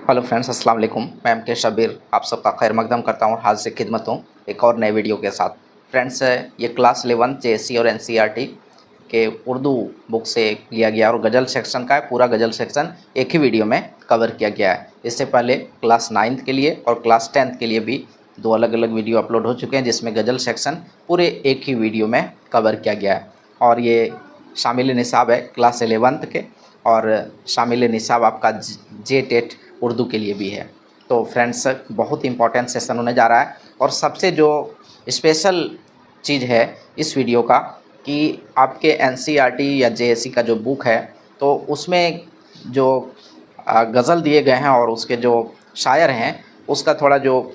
Hello friends, अस्सलाम वालेकुम। मैं एम के शबीर आप सबका खैर मकदम करता हूँ और हाथ से खिदमत हूँ एक और नए वीडियो के साथ। फ्रेंड्स, ये क्लास 11 जेएससी और एनसीईआरटी के उर्दू बुक से लिया गया और गज़ल सेक्शन का है। पूरा गज़ल सेक्शन एक ही वीडियो में कवर किया गया है। इससे पहले क्लास 9th के लिए और क्लास 10th के लिए भी दो अलग अलग वीडियो अपलोड हो चुके हैं, जिसमें गज़ल सेक्शन पूरे एक ही वीडियो में कवर किया गया है। और ये शामिल निसाब है क्लास 11th के, और शामिल निसाब आपका जे-टेट उर्दू के लिए भी है। तो फ्रेंड्स, बहुत इंपॉर्टेंट सेशन होने जा रहा है। और सबसे जो स्पेशल चीज़ है इस वीडियो का कि आपके एनसीईआरटी या जेएससी का जो बुक है, तो उसमें जो गज़ल दिए गए हैं और उसके जो शायर हैं उसका थोड़ा जो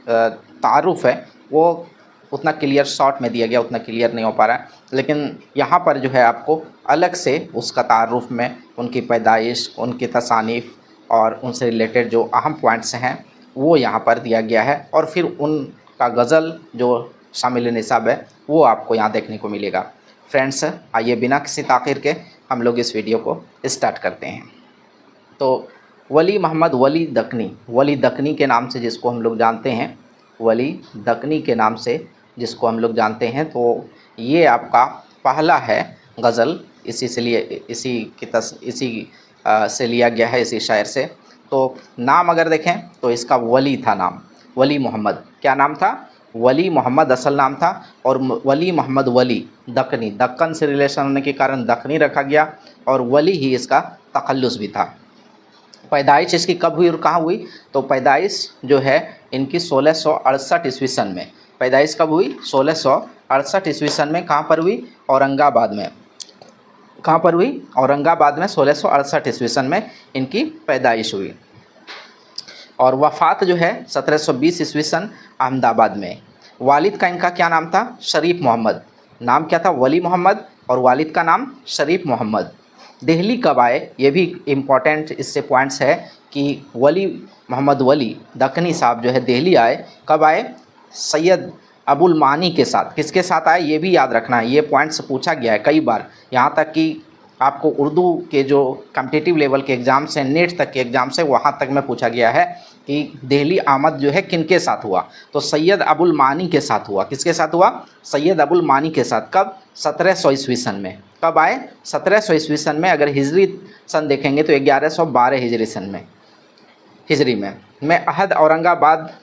तारुफ़ है वो उतना क्लियर शॉर्ट में दिया गया, उतना क्लियर नहीं हो पा रहा है। लेकिन यहाँ पर जो है आपको अलग से उसका तारुफ़ में उनकी पैदाइश, उनकी तसानीफ़ और उनसे रिलेटेड जो अहम पॉइंट्स हैं वो यहाँ पर दिया गया है। और फिर उनका गज़ल जो शामिल निसाब है वो आपको यहाँ देखने को मिलेगा। फ्रेंड्स, आइए बिना किसी ताख़ीर के हम लोग इस वीडियो को स्टार्ट करते हैं। तो वली मोहम्मद वली दक्नी के नाम से जिसको हम लोग जानते हैं, वली दक्नी के नाम से जिसको हम लोग जानते हैं, तो ये आपका पहला है गज़ल। इसी से लिया गया है, इसी शायर से। तो नाम अगर देखें तो इसका वली था नाम, वली मोहम्मद। क्या नाम था? वली मोहम्मद असल नाम था। और वली मोहम्मद वली दक्नी, दक्कन से रिलेशन होने के कारण दक्नी रखा गया, और वली ही इसका तखल्लुस भी था। पैदाइश इसकी कब हुई और कहाँ हुई? तो पैदाइश जो है इनकी 1668 ईस्वी सन में। पैदाइश कब हुई? 1668 ईस्वी सन में। कहाँ पर हुई? औरंगाबाद में। कहाँ पर हुई? औरंगाबाद में 1668 ईस्वी सन में इनकी पैदाइश हुई। और वफ़ात जो है 1720 ईस्वी सन अहमदाबाद में। वालिद का इनका क्या नाम था? शरीफ मोहम्मद। नाम क्या था? वली मोहम्मद, और वालिद का नाम शरीफ मोहम्मद। दिल्ली कब आए? ये भी इम्पॉर्टेंट इससे पॉइंट्स है कि वली मोहम्मद वली दक्नी साहब जो है दिल्ली आए। कब आए? सैयद अबुल मानी के साथ। किसके साथ आए ये भी याद रखना है, ये पॉइंट्स पूछा गया है कई बार। यहाँ तक कि आपको उर्दू के जो कॉम्पिटिटिव लेवल के एग्ज़ाम्स हैं, नेट तक के एग्ज़ाम्स हैं, वहाँ तक में पूछा गया है कि दिल्ली आमद जो है किनके साथ हुआ? तो सैयद अबुल मानी के साथ हुआ। किसके साथ हुआ? सैयद अबुल मानी के साथ। कब? 1700 ईस्वी सन में। कब आए? 1700 ईस्वी सन में। अगर हिजरी सन देखेंगे तो 1112 हिजरी सन में, हिजरी में अहद औरंगाबाद,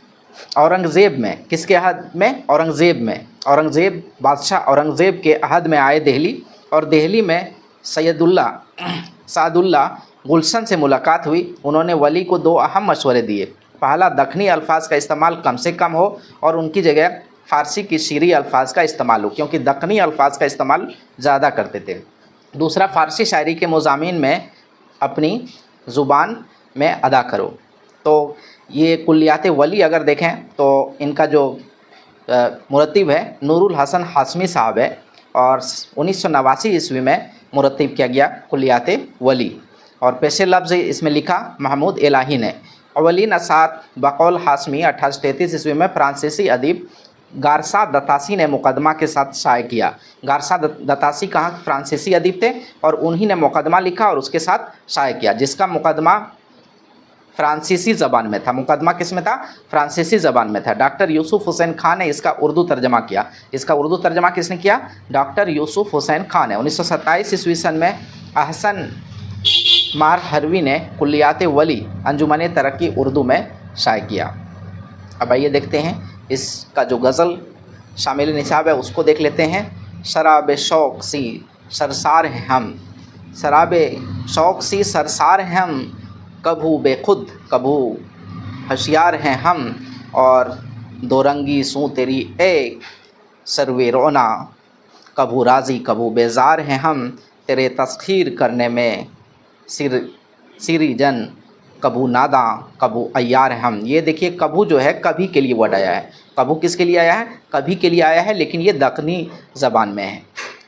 औरंगज़ेब में। किसके अहद में? औरंगज़ेब में। औरंगज़ेब बादशाह औरंगज़ेब के अहद में आए दिल्ली। और दिल्ली में सादुल्ला गुलशन से मुलाकात हुई। उन्होंने वली को दो अहम मशवरे दिए। पहला, दक्नी अल्फाज का इस्तेमाल कम से कम हो और उनकी जगह फ़ारसी की शीरी अल्फाज का इस्तेमाल हो, क्योंकि दक्नी अल्फाज का इस्तेमाल ज़्यादा करते थे। दूसरा, फ़ारसी शायरी के मज़ामीन में अपनी ज़ुबान में अदा करो। तो ये कुल्लियात वली अगर देखें तो इनका जो मुरत्तिब है नूरुल हसन हाशमी साहब है, और 1989 ईस्वी में मुरत्तिब किया गया कुल्लियात वली। और पेशे लफ्ज़ इसमें लिखा महमूद इलाही ने। अवलिन असात बकौल हाशमी 1833 ईस्वी में फ्रांसीसी अदीब गारसा दतासी ने मुकदमा के साथ शाये किया। गारसा दतासी कहाँ? फ्रांसीसी अदीब थे, और उन्हीं ने मुकदमा लिखा और उसके साथ शाये किया, जिसका मुकदमा फ्रांसीसी ज़बान में था। मुकदमा किस में था? फ्रांसीसी ज़बान में था। डॉक्टर यूसुफ हुसैन खान ने इसका उर्दू तर्जमा किया। इसका उर्दू तर्जमा किसने किया? डॉक्टर यूसुफ हुसैन खान ने। 1927 ईस्वी सन में अहसन मार हरवी ने कुल्लियात वली अंजुमन तरक्की उर्दू में शाये किया। अब आइए देखते हैं इसका जो गज़ल शामिल निसाब है उसको देख लेते हैं। शराब शौक़ सी सरसार हैं हम, शराब शौक़ सी सरसार हैं हम, कभू बेखुद कभू होशियार हैं हम, और दो रंगी सूं तेरी ए सरवे रोना, कभू राज़ी कभू बेजार हैं हम, तेरे तस्खीर करने में सिरी जन, कभू नादा कभू अय्यार हम। ये देखिए, कभू जो है कभी के लिए वर्ड आया है। कभू किसके लिए आया है? कभी के लिए आया है, लेकिन ये दक्नी ज़बान में है।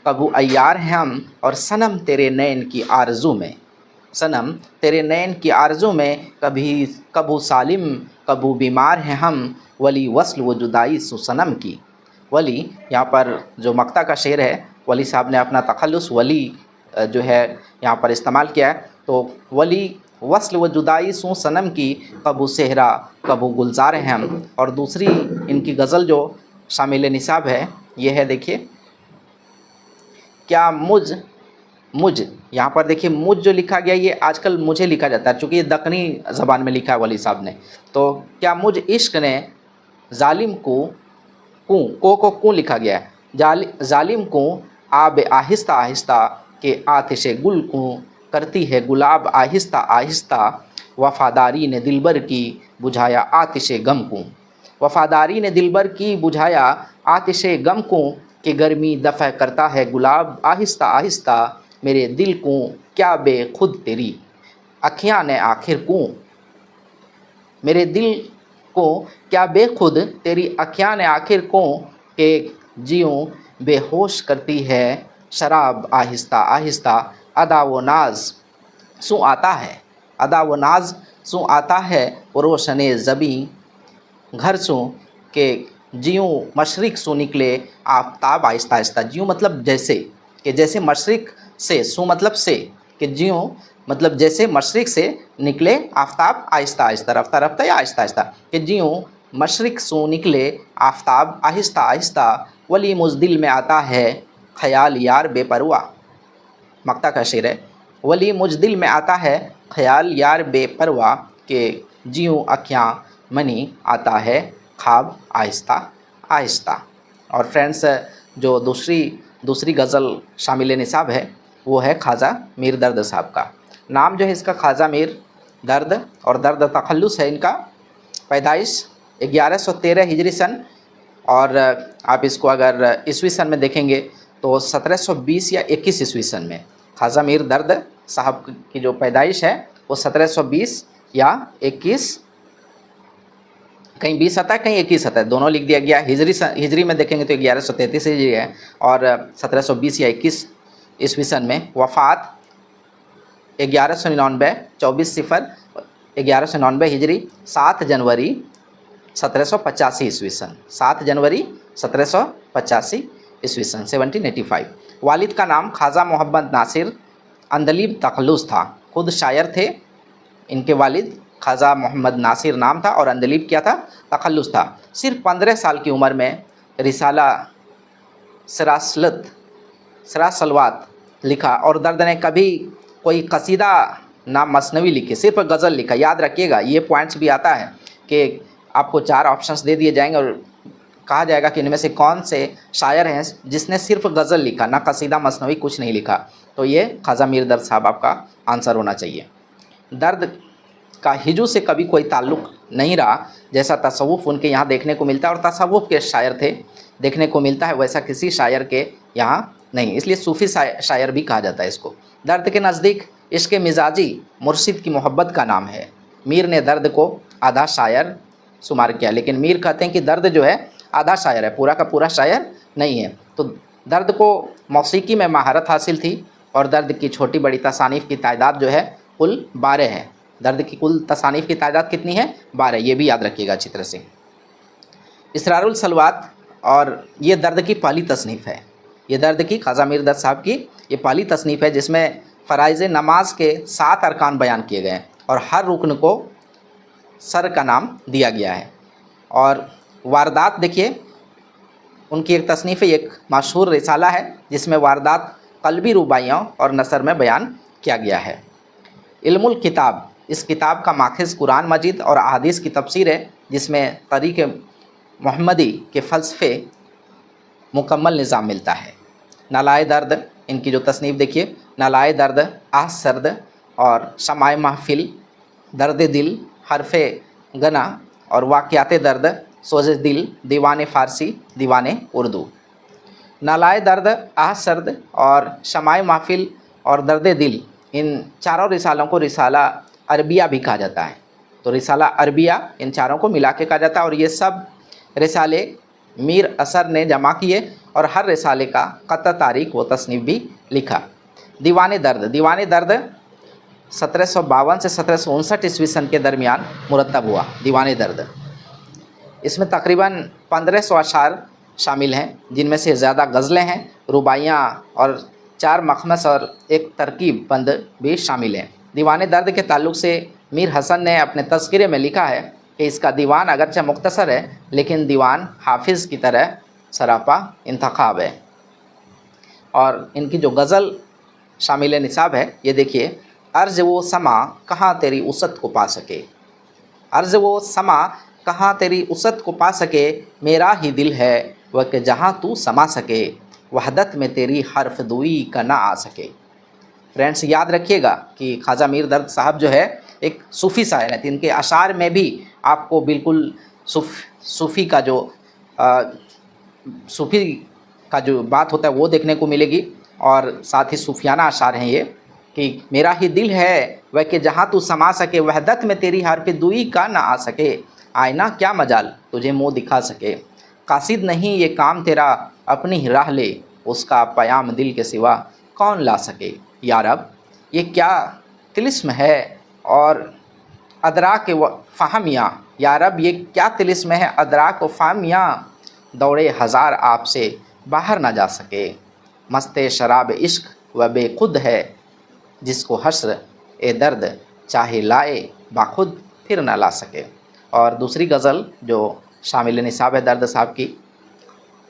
कभू अय्यार हैं हम, और सनम तेरे नैन की आरज़ू में, सनम तेरे नैन की आरज़ू में, कभू सालिम कभू बीमार हैं हम, वली वस्ल व जुदाई सुसनम की। वली, यहाँ पर जो मक्ता का शेर है, वली साहब ने अपना तखल्लुस वली जो है यहाँ पर इस्तेमाल किया है। तो वली वस्ल व जुदाई सू सनम की कबू सेहरा कबू गुलजार हैं हम। और दूसरी इनकी गज़ल जो शामिल निसाब है ये है, देखिए, क्या मुझ यहाँ पर देखिए मुझ जो लिखा गया ये आजकल मुझे लिखा जाता है, चूँकि ये दक्कनी ज़बान में लिखा है वली साहब ने। तो क्या मुझ इश्क ने जालिम को कूँ लिखा गया है, जालिम को आब आहिस्ता आहिस्ता के आतिश गुल को करती है गुलाब आहिस्ता आहिस्ता, वफ़ादारी ने दिलबर की बुझाया आतिश गम को, वफ़ादारी ने दिलबर की बुझाया आतिश गम को, कि गर्मी दफ़ा करता है गुलाब आहिस्ता आहिस्ता, मेरे दिल को क्या बेखुद तेरी अखियाँ ने आखिर को, मेरे दिल को क्या बेखुद तेरी अखियाँ ने आखिर को, कि जियूं बेहोश करती है शराब आहिस्ता आहिस्ता, अदा व नाज सू आता है, अदा व नाज सू आता है रोशने ज़बी घर सू, के जियूं मशरिक सू निकले आफताब आहिस्ता आहिस्ता। जियूं मतलब जैसे, कि जैसे मशरिक से, सू मतलब से, कि जियूं मतलब जैसे मशरिक से निकले आफताब आहिस्ता आहिस्ता, रफ्ता रफ्ता या आहिस्ता आहिस्ता, कि जियूं मशरिक सू निकले आफताब आहिस्ता आहिस्ता, वली मुझ दिल में आता है ख्याल यार बेपरवाह। मक्ता का शेर है, वली मुझ दिल में आता है ख्याल यार बेपरवाह, के जियूं अखियाँ मनी आता है ख्वाब आहिस्ता आहिस्ता। और फ्रेंड्स, जो दूसरी गज़ल शामिल निसाब है वो है ख्वाजा मीर दर्द साहब का। नाम जो है इसका ख्वाजा मीर दर्द, और दर्द तखल्लुस है इनका। पैदाइश 1113 हिजरी सन, और आप इसको अगर ईस्वी सन में देखेंगे तो 1720 या 21 ईस्वी सन में ख्वाजा मीर दर्द साहब की जो पैदाइश है वो 1720 या 21, कहीं 20 आता है कहीं 21 आता है, दोनों लिख दिया गया। हिजरी में देखेंगे तो 1133 हिजरी है, और 1720 या 21 ईस्वी सन में। वफ़ात 1199 24/0 हिजरी, 7 जनवरी 1785 ईस्वी सन, 7 जनवरी 1785 ईस्वी सन 1785। वालिद का नाम ख्वाजा मोहम्मद नासिर अंदलीब तखल्लुस था, खुद शायर थे इनके वालिद। ख्वाजा मोहम्मद नासिर नाम था और अंदलीब क्या था, तखल्लुस था। सिर्फ 15 साल की उम्र में रिसाला सरासलवात लिखा, और दर्द ने कभी कोई कसीदा ना मसनवी लिखी, सिर्फ गज़ल लिखा। याद रखिएगा ये पॉइंट्स भी आता है कि आपको 4 ऑप्शंस दे दिए जाएंगे और कहा जाएगा कि इनमें से कौन से शायर हैं जिसने सिर्फ गज़ल लिखा, ना कसीदा मसनवी कुछ नहीं लिखा। तो ये ख्वाजा मीर दर्द साहब आपका आंसर होना चाहिए। दर्द का हिजू से कभी कोई ताल्लुक़ नहीं रहा, जैसा तसव्वुफ़ उनके यहाँ देखने को मिलता है, और तसव्वुफ़ के शायर थे देखने को मिलता है, वैसा किसी शायर के यहाँ नहीं, इसलिए सूफ़ी शायर भी कहा जाता है इसको। दर्द के नज़दीक इश्क़ मिजाजी मुर्शिद की मोहब्बत का नाम है। मीर ने दर्द को आधा शायर शुमार किया, लेकिन मीर कहते हैं कि दर्द जो है आधा शायर है, पूरा का पूरा शायर नहीं है। तो दर्द को मौसीकी में महारत हासिल थी, और दर्द की छोटी बड़ी तसानीफ़ की तादाद जो है कुल 12 है। दर्द की कुल तसानीफ़ की तादाद कितनी है, 12, ये भी याद रखिएगा अच्छी तरह से। इसरारुल सलवात, और ये दर्द की पहली तसनीफ़ है, ये दर्द की ख्वाजा मीर दर्द साहब की ये पहली तसनीफ़ है जिसमें फ़राइज़ नमाज के 7 अरकान बयान किए गए हैं, और हर रुकन को सर का नाम दिया गया है। और वारदात देखिए, उनकी एक तसनीफ़ एक मशहूर रिसाला है जिसमें वारदात क़ल्बी रुबाइयों और नसर में बयान किया गया है। इल्मुल किताब, इस किताब का माखज़ कुरान मजीद और अहादीस की तफसीर है, जिसमें तरीक़ मोहम्मदी के फ़लसफ़े मुकम्मल निज़ाम मिलता है। नलाए दर्द, इनकी जो तसनीफ़ देखिए, नलाए दर्द, आह सर्द और शमाए महफिल, दर्द दिल, हरफ़े गना और वाक़यात दर्द, सोज़े दिल, दीवान फ़ारसी, दीवान उर्दू। नलाए दर्द, आह सर्द और शमाए महफिल और दर्द दिल, इन चारों रिसालों को रिसाला अरबिया भी कहा जाता है। तो रिसाला अरबिया इन चारों को मिला के कहा जाता है, और ये सब रिसाले मीर असर ने जमा किए, और हर रिसाले का क़त्ल तारीख़ व तसनीफ़ भी लिखा। दीवान दर्द, दीवान दर्द 1752 से 1759 ईस्वी सन के दरमियान मुरतब हुआ। दीवान दर्द, इसमें तकरीबन 1500 अशार शामिल हैं, जिनमें से ज़्यादा गज़लें हैं, रुबाइयाँ और 4 मखमस और एक तरकीब बंद भी शामिल हैं। दीवान दर्द के ताल्लुक़ से मीर हसन ने अपने तज़किरे में लिखा है कि इसका दीवान अगरचे मुख्तसर है लेकिन दीवान हाफिज़ की तरह सरापा इंतखाब है। और इनकी जो गज़ल शामिल निसाब है ये देखिए, अर्ज़ वो समा कहाँ तेरी उसत को पा सके, अर्ज़ वो समा कहाँ तेरी उसत को पा सके, मेरा ही दिल है वह कि जहाँ तू समा सके, वहदत में तेरी हर्फ दुई का ना आ सके। फ्रेंड्स याद रखिएगा कि ख्वाजा मीर दर्द साहब जो है एक सूफ़ी शायर हैं, तो इनके अशार में भी आपको बिल्कुल सूफ़ी का जो बात होता है वो देखने को मिलेगी। और साथ ही सूफियाना अशार हैं ये कि मेरा ही दिल है वह कि जहाँ तू समा सके, वहदत में तेरी हर्फ दुई का ना आ सके, आईना क्या मजाल तुझे मुँह दिखा सके, कासिद नहीं ये काम तेरा अपनी ही राह ले, उसका पयाम दिल के सिवा कौन ला सके। यार अब ये क्या तिलिस्म है और अदराक व फ़हमियाँ, यार अब ये क्या तिलिस्म है अदराक व फ़हमियाँ, दौड़े हज़ार आपसे बाहर ना जा सके, मस्ते शराब इश्क व बेखुद है, जिसको हश्र ए दर्द चाहे लाए बाखुद फिर ना ला सके। और दूसरी गज़ल जो शामिल निसाब है दर्द साहब की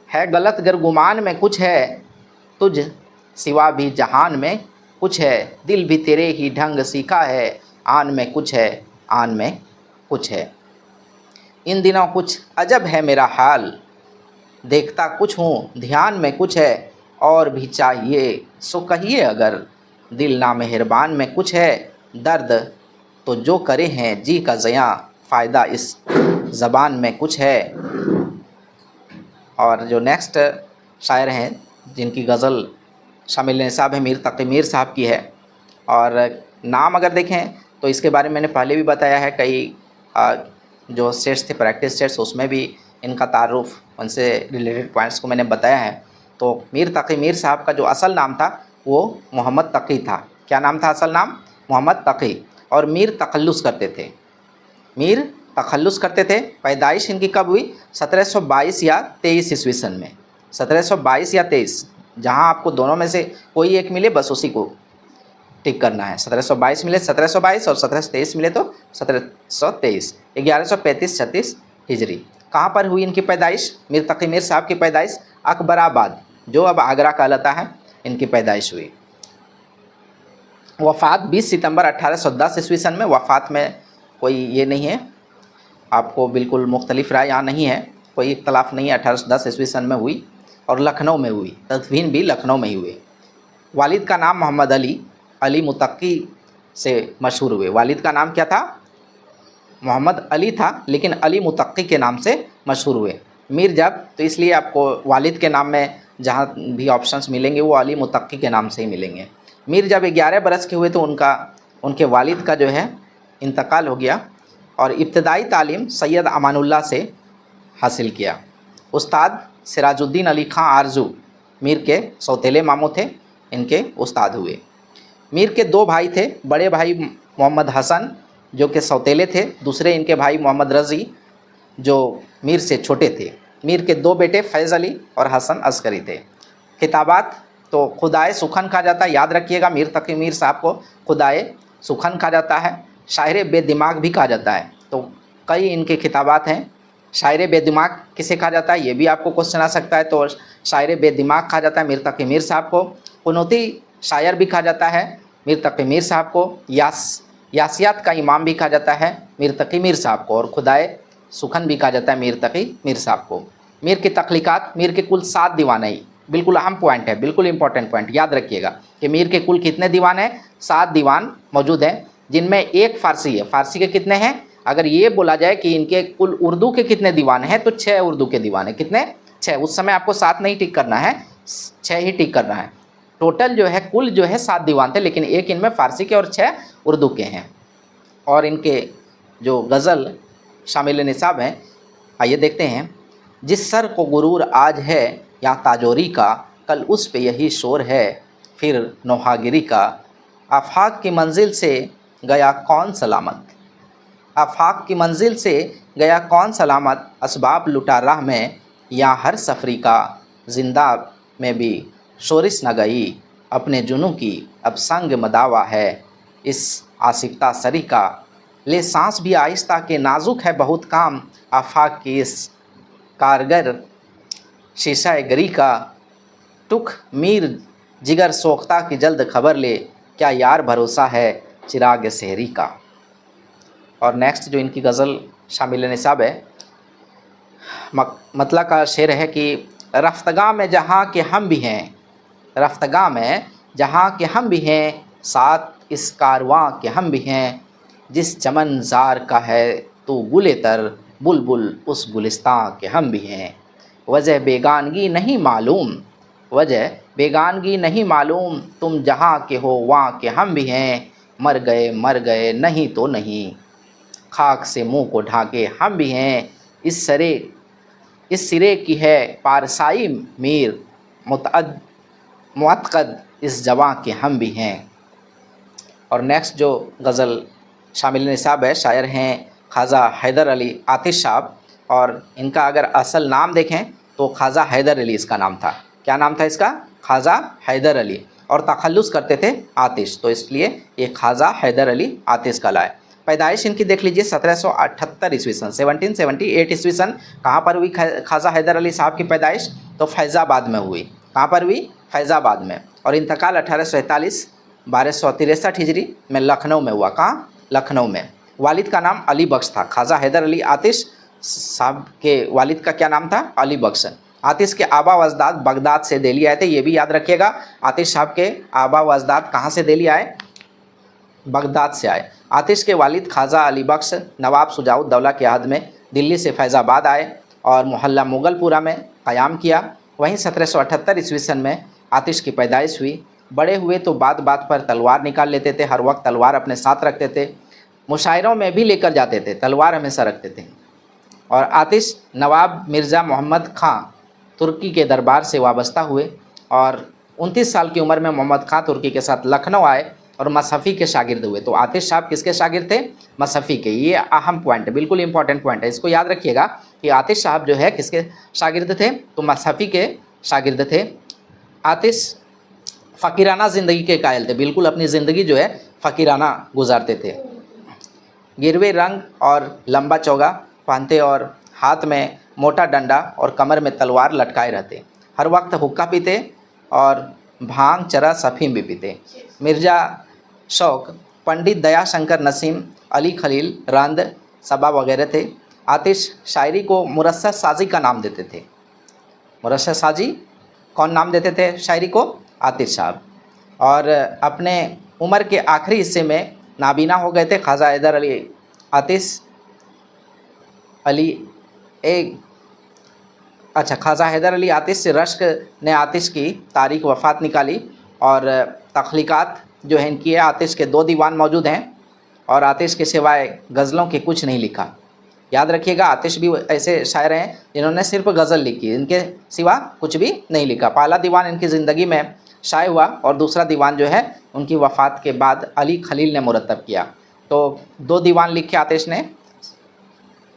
है, गलत गर गुमान में कुछ है, तुझ सिवा भी जहान में कुछ है, दिल भी तेरे ही ढंग सीखा है, आन में कुछ है आन में कुछ है, इन दिनों कुछ अजब है मेरा हाल, देखता कुछ हूँ ध्यान में कुछ है, और भी चाहिए सो कहिए अगर, दिल ना मेहरबान में कुछ है, दर्द तो जो करे हैं जी का ज़यां, फ़ायदा इस ज़बान में कुछ है। और जो नेक्स्ट शायर हैं जिनकी गज़ल शामिल निसाब है मीर तक़ी मीर साहब की है, और नाम अगर देखें तो इसके बारे में मैंने पहले भी बताया है, कई जो सेट्स थे प्रैक्टिस सेट्स उसमें भी इनका तारुफ़ उनसे रिलेटेड पॉइंट्स को मैंने बताया है। तो मीर तक़ी मीर साहब का जो असल नाम था वो मोहम्मद तक़ी था। क्या नाम था असल नाम? मोहम्मद तक़ी। और मीर तखल्लुस करते थे, मीर तखल्लुस करते थे। पैदाइश इनकी कब हुई? 1722 या 23 ईस्वी सन में। 1722 या 23, जहाँ आपको दोनों में से कोई एक मिले बस उसी को टिक करना है। 1722 मिले 1722 और 1723 मिले तो 1723। 1135-36 हिजरी। कहाँ पर हुई इनकी पैदाइश? मीर तक़ी मीर साहब की पैदाइश अकबराबाद, जो अब आगरा कहलाता है, इनकी पैदाइश हुई। वफ़ात 20 सितंबर 1810 ईस्वी सन में। वफ़ात में कोई ये नहीं है, आपको बिल्कुल मुख्तलिफ राय यहाँ नहीं है, कोई इख्तलाफ नहीं है। 1810 ईस्वी सन में हुई और लखनऊ में हुई, तदफीन भी लखनऊ में ही हुई। वालिद का नाम मोहम्मद अली, अली मुतक्की से मशहूर हुए। वालिद का नाम क्या था? मोहम्मद अली था, लेकिन अली मुतक्की के नाम से मशहूर हुए। मीर जब, तो इसलिए आपको वालिद के नाम में जहाँ भी ऑप्शंस मिलेंगे वो अली मुतक्की के नाम से ही मिलेंगे। मीर जब 11 बरस के हुए तो उनके वालिद का जो है इंतकाल हो गया, और इब्तदाई तालीम सैयद अमानुल्लाह से हासिल किया। उस्ताद सिराजुद्दीन अली ख़ां आरजू मीर के सौतेले मामू थे, इनके उस्ताद हुए। मीर के 2 भाई थे, बड़े भाई मोहम्मद हसन जो कि सौतेले थे, दूसरे इनके भाई मोहम्मद रज़ी जो मीर से छोटे थे। मीर के 2 बेटे फैज़ अली और हसन अस्करी थे। किताबात तो खुदाए सुखन कहा जाता है, याद रखिएगा मीर तक़ी मीर साहब को खुदाए सुखन कहा जाता है। शायर बेदिमाग भी कहा जाता है, तो कई इनके किताबात हैं। शायर बेदिमाग किसे कहा जाता है, ये भी आपको क्वेश्चन आ सकता है। तो शायर बेदिमाग कहा जाता है मीर तक़ी मीर साहब को। कुनूती शायर भी कहा जाता है मीर तक़ी मीर साहब को। यासियात का इमाम भी कहा जाता है मीर तक़ी मीर साहब को, और खुदाए सुखन भी कहा जाता है मीर तक़ी मीर साहब को। मीर की तख्लीक़ात, मीर के कुल 7 दीवान हैं। बिल्कुल अहम पॉइंट है, बिल्कुल इंपॉर्टेंट पॉइंट, याद रखिएगा कि मीर के कुल कितने दीवान हैं? 7 दीवान मौजूद हैं, जिनमें एक फ़ारसी है। फ़ारसी के कितने हैं? अगर ये बोला जाए कि इनके कुल उर्दू के कितने दीवान हैं तो 6 उर्दू के दीवान हैं। कितने? 6। उस समय आपको 7 नहीं टिक करना है, 6 ही टिक करना है। टोटल जो है कुल जो है 7 दीवान थे, लेकिन एक इनमें फ़ारसी के और 6 उर्दू के हैं। और इनके जो गज़ल शामिल निसाब हैं, आइए देखते हैं। जिस सर को गुरूर आज है या ताजोरी का, कल उस पे यही शोर है फिर नोहागिरी का। आफाक की मंजिल से गया कौन सलामत, आफाक की मंजिल से गया कौन सलामत, असबाब लुटा राह में या हर सफरी का। जिंदा में भी शोरिश न गई अपने जुनू की, अब संग मदावा है इस आसिफ्ता सरी का, ले सांस भी आहिस्ता के नाजुक है बहुत काम, आफाक की इस कारगर शीशा गरी का, टुक मीर जिगर सोख्ता की जल्द खबर ले, क्या यार भरोसा है चिराग शहरी का। और नेक्स्ट जो इनकी गज़ल शामिल निसाब है, मतलब का शेर है कि रफ्तगा में जहाँ के हम भी हैं, रफ्तगा में जहाँ के हम भी हैं, साथ इस कारवां के हम भी हैं, जिस चमन जार का है तो गुले तर, बुलबुल उस गुलिस्तां के हम भी हैं। वजह बेगानगी नहीं मालूम, वजह बेगानगी नहीं मालूम, तुम जहाँ के हो वहाँ के हम भी हैं, मर गए नहीं तो नहीं, खाक से मुँह को ढाके हम भी हैं, इस सिरे की है पारसाई मीर, मुअत्तक़द इस जवां के हम भी हैं। और नेक्स्ट जो गज़ल शामिल निसाब है, शायर हैं ख्वाजा हैदर अली आतिश साहब, और इनका अगर असल नाम देखें तो ख्वाजा हैदर अली इसका नाम था। क्या नाम था इसका? ख्वाजा हैदर अली, और तखल्लुस करते थे आतिश, तो इसलिए ये ख्वाजा हैदर अली आतिश कहलाए। पैदाइश इनकी देख लीजिए 1778 ईस्वी सन, 1778 ईस्वी सन। कहाँ पर हुई ख्वाजा हैदर अली साहब की पैदाइश? तो फैज़ाबाद में हुई। कहाँ पर हुई? फैज़ाबाद में। और इंतकाल 1841 1263 हिजरी में लखनऊ में हुआ। कहाँ? लखनऊ में। वालिद का नाम अली बख्श था। ख्वाजा हैदर अली आतिश साहब के वालिद का क्या नाम था? अली बख्श। आतिश के आबा व अजदाद बगदाद से दिल्ली आए थे, ये भी याद रखिएगा। आतिश साहब के आबा व अजदाद कहाँ से दिल्ली आए? बगदाद से आए। आतिश के वालिद ख्वाजा अली बख्श नवाब शुजाउद्दौला के अहद में दिल्ली से फैज़ाबाद आए और मोहल्ला मुगलपुरा में क़याम किया। वहीं 1778 ईस्वी सन में आतिश की पैदाइश हुई। बड़े हुए तो बात बात पर तलवार निकाल लेते थे, हर वक्त तलवार अपने साथ रखते थे, मुशायरों में भी लेकर जाते थे, तलवार हमेशा रखते थे। और आतिश नवाब मिर्ज़ा मोहम्मद खां तुर्की के दरबार से वाबस्ता हुए और 29 साल की उम्र में मोहम्मद खां तुर्की के साथ लखनऊ आए और मसफ़ी के शागिर्द हुए। तो आतिश साहब किसके शागिर्द थे? मसफ़ी के। ये अहम पॉइंट है, बिल्कुल इंपॉर्टेंट पॉइंट है, इसको याद रखिएगा कि आतिश साहब जो है किसके शागिर्द थे? तो मसफ़ी के शागिर्द थे। आतिश फ़कीराना ज़िंदगी के कायल थे, बिल्कुल अपनी ज़िंदगी जो है फ़कीराना गुजारते थे। गिरवे रंग और लंबा चौगा पहनते और हाथ में मोटा डंडा और कमर में तलवार लटकाए रहते। हर वक्त हुक्का पीते और भांग चरा सफ़ीम भी पीते। मिर्ज़ा शौक, पंडित दयाशंकर नसीम, अली खलील, रंद सबा वगैरह थे। आतिश शायरी को मुरस्सद साजी का नाम देते थे। मुरस्सद साजी कौन नाम देते थे शायरी को? आतिश साहब। और अपने उम्र के आखिरी हिस्से में नाबीना हो गए थे ख्वाजा हैदर अली आतिश अली ख्वाजा हैदर अली आतिश से रश्क ने आतिश की तारीख वफ़ात निकाली और तख्लीक़ात जो है इनकी है। आतिश के 2 दीवान मौजूद हैं और आतिश के सिवाय गज़लों के कुछ नहीं लिखा। याद रखिएगा, आतिश भी ऐसे शायर हैं जिन्होंने सिर्फ गज़ल लिखी, इनके सिवा कुछ भी नहीं लिखा। पहला दीवान इनकी ज़िंदगी में शाये हुआ और दूसरा दीवान जो है उनकी वफ़ात के बाद अली खलील ने मुरतब किया। तो 2 दीवान लिखे आतिश ने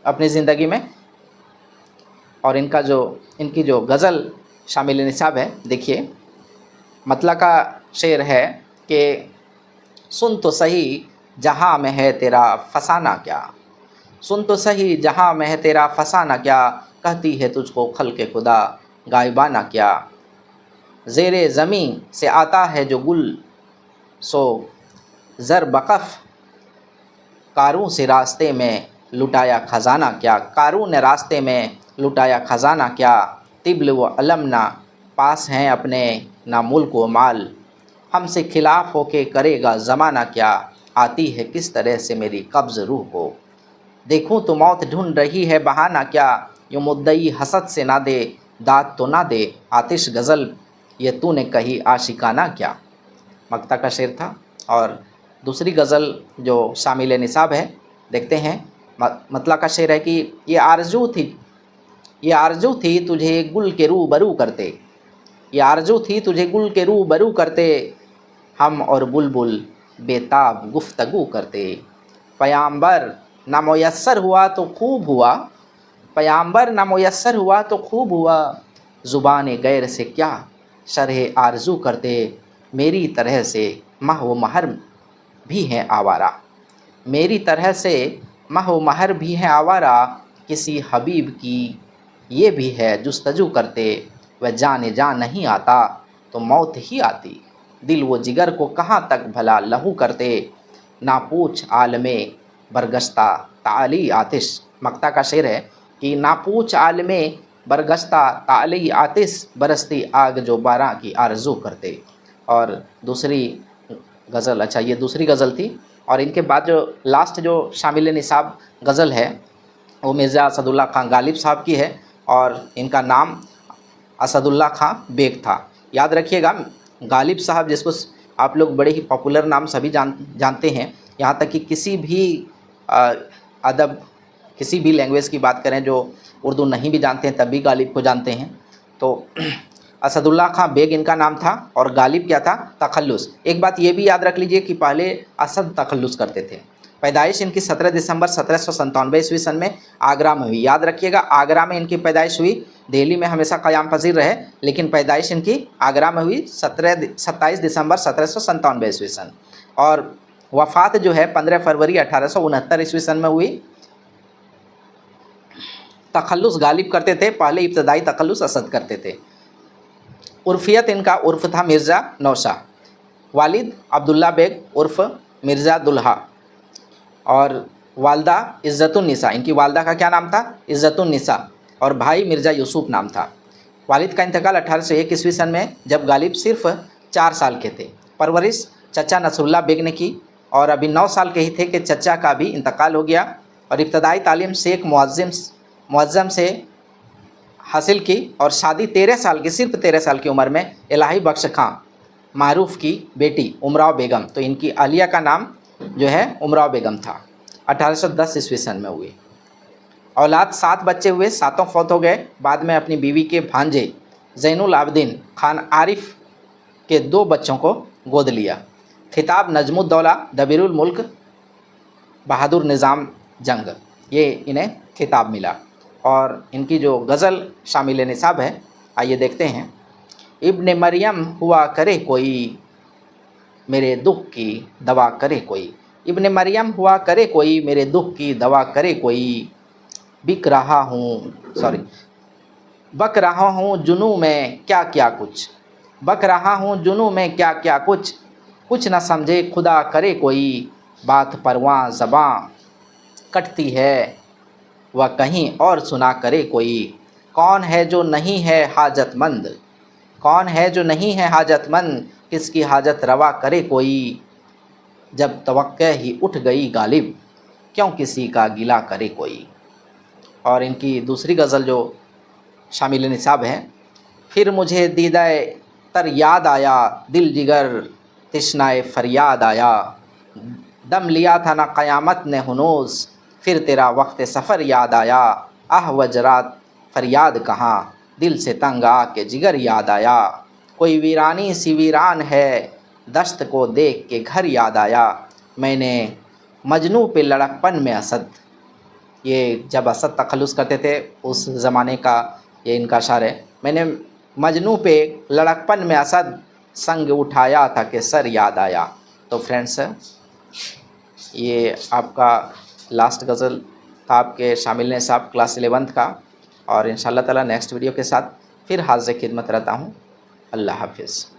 अपनी ज़िंदगी में। और इनकी जो गज़ल शामिल निसाब है, देखिए मतलब का शेर है कि सुन तो सही जहाँ में है तेरा फसाना क्या, सुन तो सही जहाँ में है तेरा फसाना क्या, कहती है तुझको खल्क़े खुदा गायबाना क्या। ज़ेरे ज़मीं से आता है जो गुल सो ज़र बक़फ़, कारून से रास्ते में लुटाया ख़जाना क्या, कारून ने रास्ते में लुटाया ख़जाना क्या। तिब्ल व अलम ना पास हैं अपने, ना मुल्क व माल, हमसे खिलाफ़ होके करेगा ज़माना क्या। आती है किस तरह से मेरी कब्ज़ रूह को, देखूं तो मौत ढूंढ रही है बहाना क्या। यूँ मुद्दई हसद से ना दे दाद तो ना दे, आतिश गज़ल ये तूने कही आशिकाना क्या। मक्ता का शेर था। और दूसरी गज़ल जो शामिल निसाब है, देखते हैं। मतलब का शेर है कि ये आरज़ू थी तुझे गुल के रूबरू करते, ये आरज़ू थी तुझे गुल के रूबरू करते, हम और बुलबुल बेताब गुफ्तगू करते। पयाम्बर ना मुयस्सर हुआ तो खूब हुआ, पयाम्बर ना मुयस्सर हुआ तो खूब हुआ, ज़ुबान गैर से क्या शरह आरज़ू करते, मेरी तरह से माह व महर भी हैं आवारा, मेरी तरह से महो महर भी हैं आवारा, किसी हबीब की ये भी है जुस्तजू करते, वह जाने जा नहीं आता तो मौत ही आती, दिल वो जिगर को कहाँ तक भला लहू करते, ना पूछ आलमे बरगश्ता ताली आतिश। मक्ता का शेर है कि ना पूछ आलमे बरगश्ता ताली आतिश, बरसती आग जो बारह की आरजू करते। और दूसरी गज़ल, अच्छा ये दूसरी गज़ल थी। और इनके बाद जो लास्ट जो शामिल निसाब गज़ल है वो मिर्ज़ा असदुल्ला खां गालिब साहब की है, और इनका नाम असदुल्ला खां बेग था। याद रखिएगा, गालिब साहब जिसको आप लोग बड़े ही पॉपुलर नाम सभी जानते हैं, यहाँ तक कि किसी भी अदब, किसी भी लैंग्वेज की बात करें जो उर्दू नहीं भी जानते हैं तब भी गालिब को जानते हैं। तो असदुल्ला खां बेग इनका नाम था, और गालिब क्या था? तखल्लुस। एक बात ये भी याद रख लीजिए कि पहले असद तखल्लुस करते थे। पैदाइश इनकी 17 दिसंबर 1797 ईस्वी सन में आगरा में हुई। याद रखिएगा, आगरा में इनकी पैदाइश हुई, दिल्ली में हमेशा क़याम पज़ीर रहे, लेकिन पैदाइश इनकी आगरा में हुई 27 दिसंबर 1797 ईस्वी सन। और वफ़ात जो है 15 फरवरी 1869 ईस्वी सन में हुई। तखल्लुस गालिब करते थे, पहले इब्तदाई तखल्लुस असद करते थे। उर्फियत इनका उर्फ था मिर्ज़ा नौशाह। वालिद अब्दुल्ला बेग उर्फ मिर्ज़ा दुल्हा, और वालदा इज़्ज़तुन्निसा, इनकी वालदा का क्या नाम था? इज़्ज़तुन्निसा। और भाई मिर्ज़ा यूसुफ नाम था। वालिद का इंतकाल 1801 ईस्वी सन में, जब गालिब सिर्फ 4 साल के थे। परवरिश चचा नसरुल्लाह बेग ने की, और अभी 9 साल के ही थे कि चचा का भी इंतकाल हो गया। और इब्तदाई तालीम शेख मुअज़्ज़म से हासिल की, और शादी 13 साल की, सिर्फ 13 साल की उम्र में इलाही बख्श खां मारूफ़ की बेटी उमराव बेगम, तो इनकी आलिया का नाम जो है उमराव बेगम था, 1810 ईस्वी सन में हुई। औलाद 7 बच्चे हुए, 7 फौत हो गए। बाद में अपनी बीवी के भांजे ज़ैनुल आबदीन खान आरिफ के 2 बच्चों को गोद लिया। खिताब नजमुद्दौला दबीरुल मुल्क बहादुर निज़ाम जंग, ये इन्हें खिताब मिला। और इनकी जो गज़ल शामिल निसाब है, आइए देखते हैं। इब्ने मरियम हुआ करे कोई, मेरे दुख की दवा करे कोई, इब्ने मरियम हुआ करे कोई, मेरे दुख की दवा करे कोई, बिक रहा हूँ बक रहा हूँ जुनू में क्या क्या कुछ, बक रहा हूँ जुनू में क्या क्या कुछ न समझे खुदा करे कोई, बात परवां ज़बां कटती है वह कहीं और सुना करे कोई, कौन है जो नहीं है हाजतमंद, कौन है जो नहीं है हाजतमंद, किसकी हाजत रवा करे कोई, जब तवक्के ही उठ गई गालिब, क्यों किसी का गिला करे कोई। और इनकी दूसरी गज़ल जो शामिल निसाब है। फिर मुझे दीदाए तर याद आया, दिल जिगर तिश्नाए फरियाद आया, दम लिया था ना क़यामत ने हुनूस, फिर तेरा वक्त सफ़र याद आया, आह वजरात फरियाद कहाँ, दिल से तंग आके जिगर याद आया, कोई वीरानी सी वीरान है, दश्त को देख के घर याद आया, मैंने मजनू पे लड़कपन में असद, ये जब असद तखल्लुस करते थे उस ज़माने का ये इनका शार है। मैंने मजनू पे लड़कपन में असद, संग उठाया था कि सर याद आया। तो फ्रेंड्स, ये आपका लास्ट गज़ल था आपके शामिल निसाब क्लास 11th का, और इंशाअल्लाह ताला नेक्स्ट वीडियो के साथ फिर हाज़िर खिदमत रहता हूँ। अल्लाह हाफिज़।